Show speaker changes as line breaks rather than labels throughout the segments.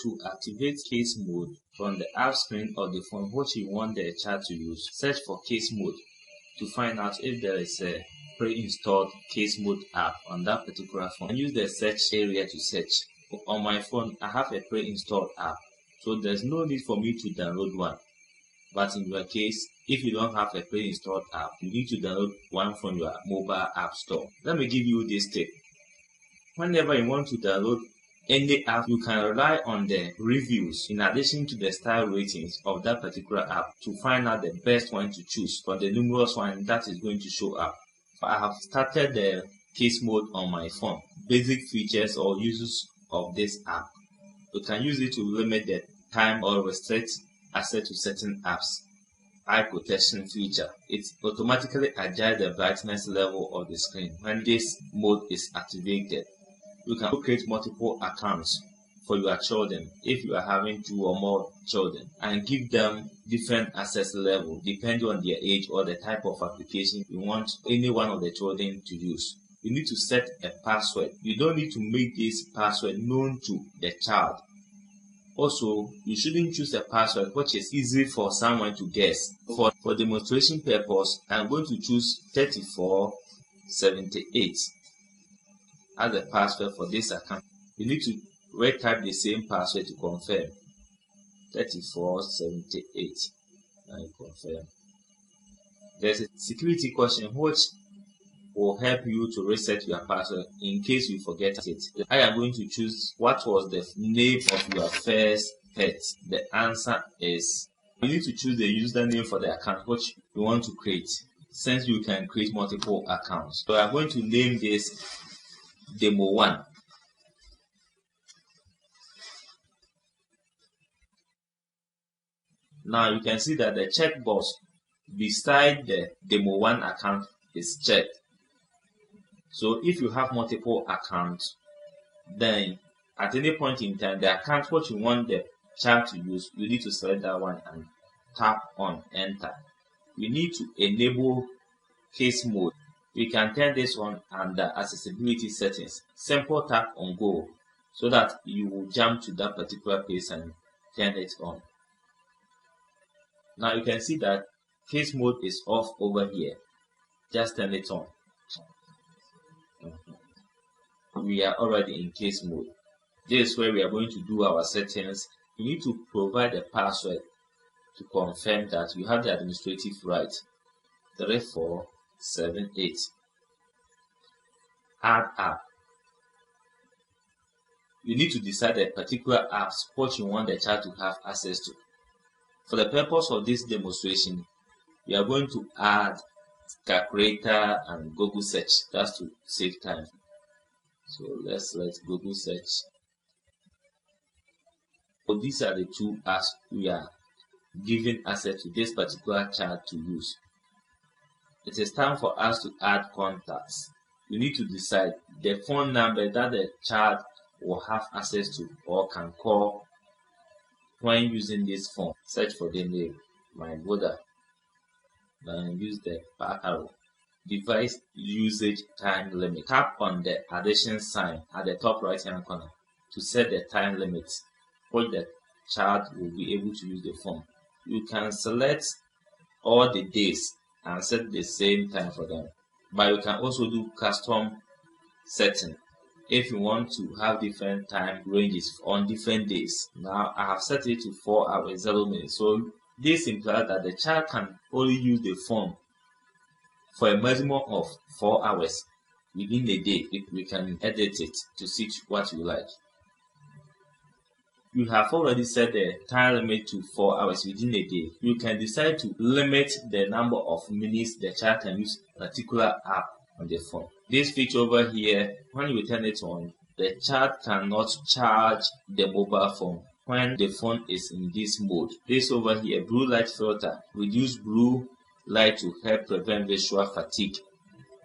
To activate case mode from the app screen of the phone which you want the child to use, search for case mode to find out if there is a pre-installed case mode app on that particular phone. And use the search area to search. On my phone, I have a pre-installed app, so there's no need for me to download one. But in your case, if you don't have a pre-installed app, you need to download one from your mobile app store. Let me give you this tip. Whenever you want to download any app, you can rely on the reviews in addition to the star ratings of that particular app to find out the best one to choose from the numerous ones that is going to show up. I have started the case mode on my phone. Basic features or uses of this app. You can use it to limit the time or restrict access to certain apps. Eye protection feature. It automatically adjusts the brightness level of the screen when this mode is activated. You can create multiple accounts for your children if you are having 2 or more children and give them different access level depending on their age or the type of application you want any one of the children to use. You need to set a password. You don't need to make this password known to the child. Also, you shouldn't choose a password which is easy for someone to guess. For demonstration purpose, I'm going to choose 3478 as the password for this account. You need to retype the same password to confirm. 3478 and confirm. There's a security question which will help you to reset your password in case you forget it. I am going to choose what was the name of your first pet. The answer is, you need to choose the username for the account which you want to create, since you can create multiple accounts. So I'm going to name this Demo 1. Now you can see that the checkbox beside the Demo 1 account is checked. So if you have multiple accounts, then at any point in time, the account what you want the child to use, you need to select that one and tap on enter. You need to enable case mode. We can turn this on under accessibility settings. Simple tap on go so that you will jump to that particular place and turn it on. Now you can see that case mode is off over here. Just turn it on. We are already in case mode. This is where we are going to do our settings. You need to provide a password to confirm that you have the administrative right. 3478. Add app. You need to decide the particular apps what you want the child to have access to. For the purpose of this demonstration, we are going to add calculator and Google search. That's to save time. So let's select Google search. So these are the two apps we are giving access to this particular child to use. It is time for us to add contacts. You need to decide the phone number that the child will have access to or can call when using this phone. Search for the name, my Voda. Then use the back arrow. Device usage time limit. Tap on the addition sign at the top right hand corner to set the time limit which the child will be able to use the phone. You can select all the days and set the same time for them. But you can also do custom setting if you want to have different time ranges on different days. Now I have set it to 4 hours 0 minutes. So this implies that the child can only use the phone for a maximum of 4 hours within a day. We can edit it to suit what you like. You have already set the time limit to 4 hours within a day. You can decide to limit the number of minutes the child can use a particular app on the phone. This feature over here, when you turn it on, the child cannot charge the mobile phone when the phone is in this mode. This over here, blue light filter, reduce blue light to help prevent visual fatigue.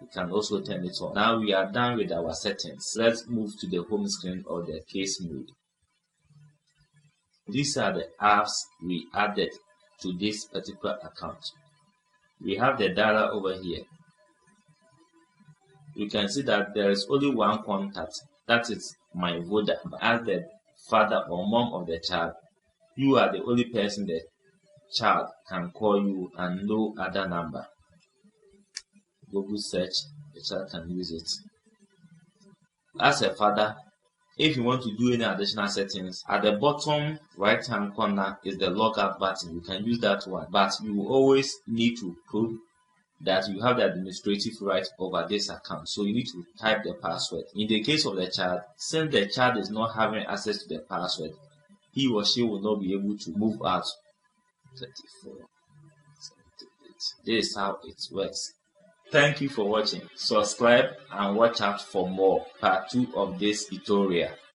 You can also turn it on. Now we are done with our settings. Let's move to the home screen of the case mode. These are the apps we added to this particular account. We have the data over here. You can see that there is only one contact, that is my Voda. As the father or mom of the child, you are the only person the child can call you and no other number. Google search, the child can use it. As a father, if you want to do any additional settings, at the bottom right hand corner is the logout button. You can use that one, but you will always need to prove that you have the administrative right over this account. So you need to type the password. In the case of the child, since the child is not having access to the password, he or she will not be able to move out. 34, 78. This is how it works. Thank you for watching. Subscribe and watch out for more part 2 of this tutorial.